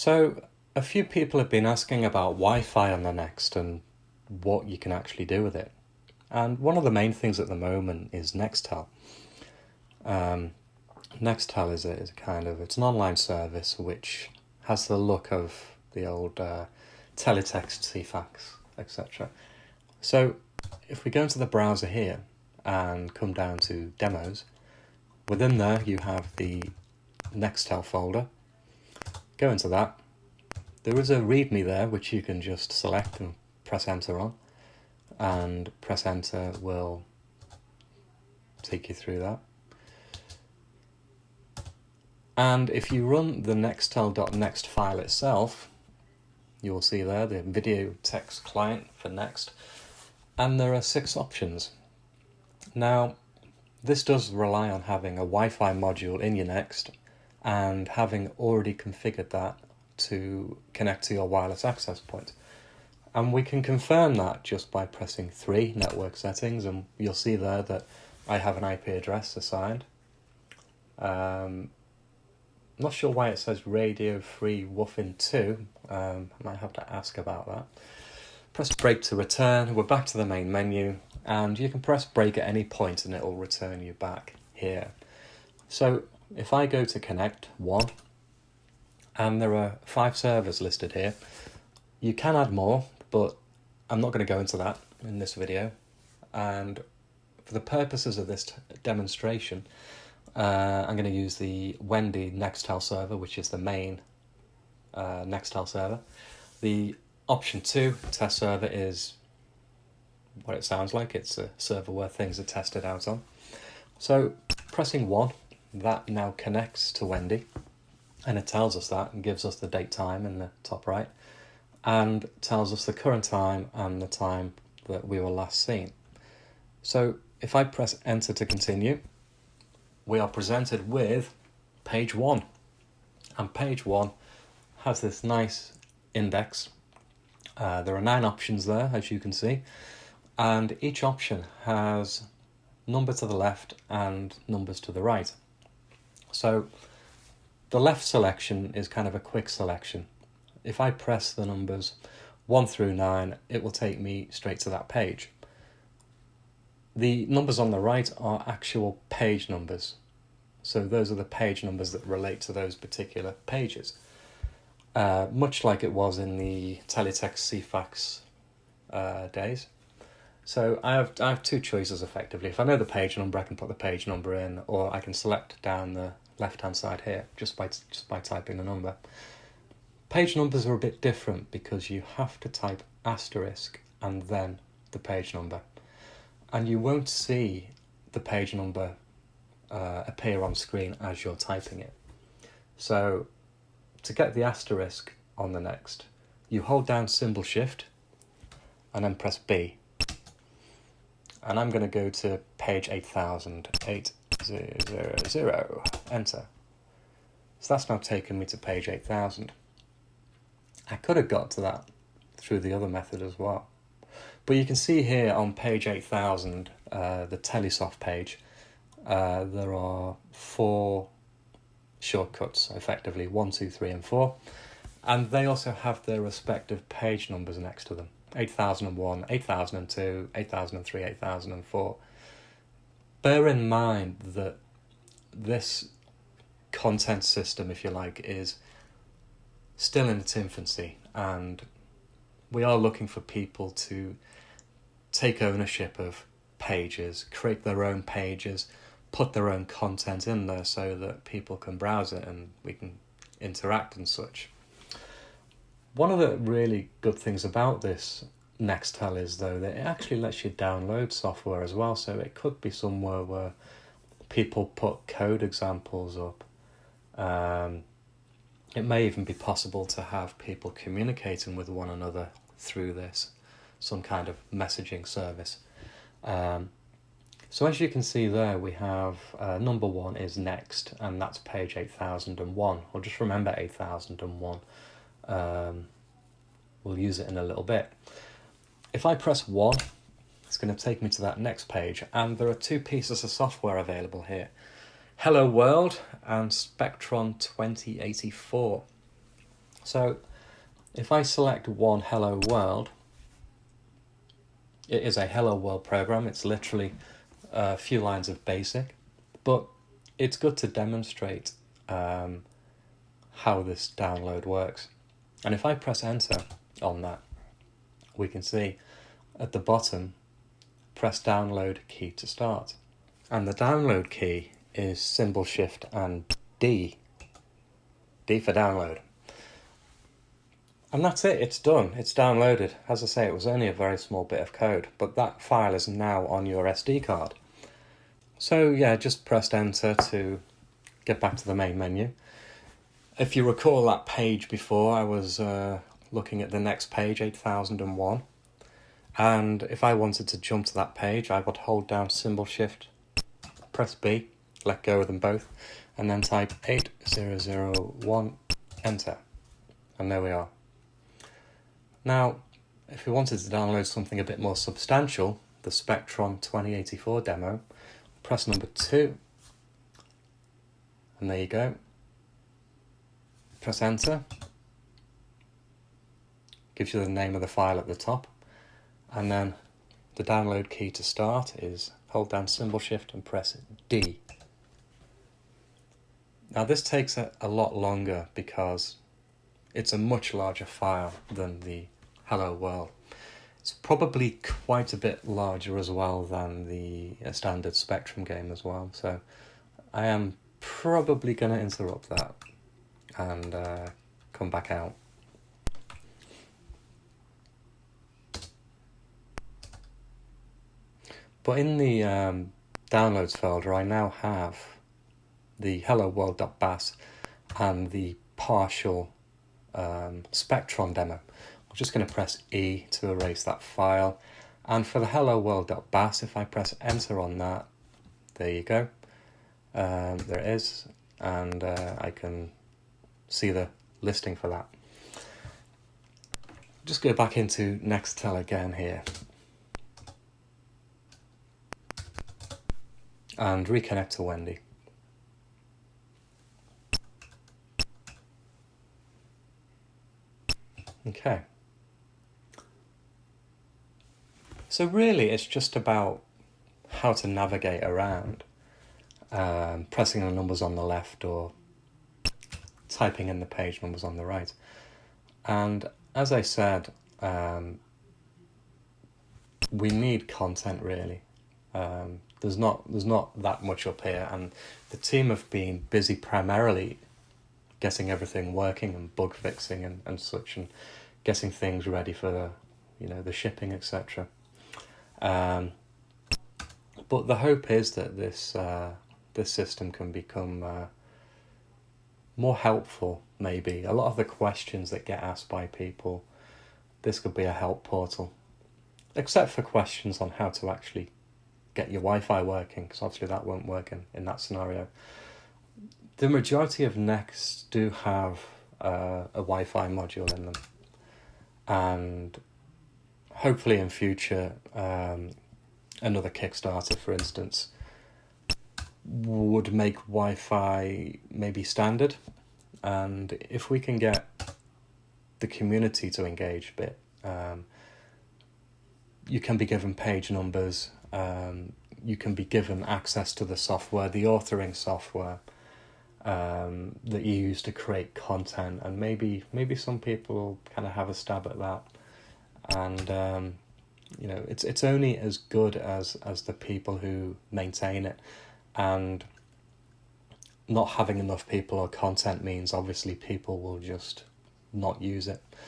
So, a few people have been asking about Wi-Fi on the Next and what you can actually do with it. And one of the main things at the moment is NXtel. Um, NXtel is a kind of, it's an online service which has the look of the old teletext, CFAX, etc. So, if we go into the browser here and come down to demos, within there you have the NXtel folder. Go into that. There is a README there which you can just select and press enter on, and press enter will take you through that. And if you run the nextel.next file itself, you will see there the video text client for Next, and there are 6 options. Now, this does rely on having a Wi-Fi module in your Next and having already configured that to connect to your wireless access point. And we can confirm that just by pressing 3 network settings, and you'll see there that I have an IP address assigned. I'm not sure why it says Radio Free Woofing 2. I might have to ask about that. Press break to return. We're back to the main menu, and you can press break at any point and it will return you back here. So if I go to connect 1, and there are 5 servers listed here, you can add more, but I'm not going to go into that in this video. And for the purposes of this demonstration, I'm going to use the Wendy NXtel server, which is the main NXtel server. The option 2 test server is what it sounds like. It's a server where things are tested out on. So pressing 1, that now connects to Wendy, and it tells us that and gives us the date time in the top right, and tells us the current time and the time that we were last seen. So if I press enter to continue, we are presented with page 1, and page 1 has this nice index. There are 9 options there, as you can see, and each option has number to the left and numbers to the right. So the left selection is kind of a quick selection. If I press the numbers 1 through 9, it will take me straight to that page. The numbers on the right are actual page numbers. So those are the page numbers that relate to those particular pages. Much like it was in the teletext CFAX days. So I have 2 choices effectively. If I know the page number, I can put the page number in, or I can select down the left-hand side here just by typing the number. Page numbers are a bit different because you have to type asterisk and then the page number, and you won't see the page number appear on screen as you're typing it. So to get the asterisk on the Next, you hold down symbol shift and then press B, and I'm going to go to page 8000, 800, enter. So that's now taken me to page 8000. I could have got to that through the other method as well. But you can see here on page 8000, the Telesoft page, there are 4 shortcuts, effectively 1, 2, 3 and 4. And they also have their respective page numbers next to them. 8001, 8002, 8003, 8004. Bear in mind that this content system, if you like, is still in its infancy, and we are looking for people to take ownership of pages, create their own pages, put their own content in there so that people can browse it and we can interact and such. One of the really good things about this NXtel is, though, that it actually lets you download software as well, so it could be somewhere where people put code examples up. It may even be possible to have people communicating with one another through this, some kind of messaging service. So as you can see there, we have number 1 is Next, and that's page 8001, or just remember 8001. We'll use it in a little bit. If I press 1, it's going to take me to that next page, and there are 2 pieces of software available here. Hello World and Spectron 2084. So if I select one Hello World, it is a Hello World program. It's literally a few lines of BASIC, but it's good to demonstrate how this download works. And if I press enter on that, we can see at the bottom, press download key to start. And the download key is symbol shift and D. D for download. And that's it, it's done, it's downloaded. As I say, it was only a very small bit of code, but that file is now on your SD card. So yeah, just pressed enter to get back to the main menu. If you recall that page before, I was looking at the next page, 8001. And if I wanted to jump to that page, I would hold down symbol shift, press B, let go of them both, and then type 8001, enter. And there we are. Now, if we wanted to download something a bit more substantial, the Spectron 2084 demo, press number 2, and there you go. Press enter, gives you the name of the file at the top, and then the download key to start is hold down symbol shift and press D. Now this takes a lot longer because it's a much larger file than the Hello World. It's probably quite a bit larger as well than the standard Spectrum game as well, so I am probably going to interrupt that and come back out. But in the downloads folder, I now have the hello world.bas and the partial Spectron demo. I'm just going to press E to erase that file. And for the hello world.bas, if I press enter on that, there you go. There it is. And I can see the listing for that. Just go back into NXtel again here. And reconnect to Wendy. Okay. So really it's just about how to navigate around, pressing the numbers on the left or typing in the page numbers on the right. And as I said, we need content really. There's not that much up here, and the team have been busy primarily getting everything working and bug fixing and such, and getting things ready for the shipping, etc. But the hope is that this system can become more helpful. Maybe a lot of the questions that get asked by people, this could be a help portal, except for questions on how to actually get your Wi-Fi working, because obviously that won't work in that scenario. The majority of Next do have a Wi-Fi module in them, and hopefully in future, another Kickstarter, for instance, would make Wi-Fi maybe standard, and if we can get the community to engage a bit, you can be given page numbers, you can be given access to the software, the authoring software that you use to create content, and maybe some people kind of have a stab at that. And it's only as good as the people who maintain it, and not having enough people or content means obviously people will just not use it.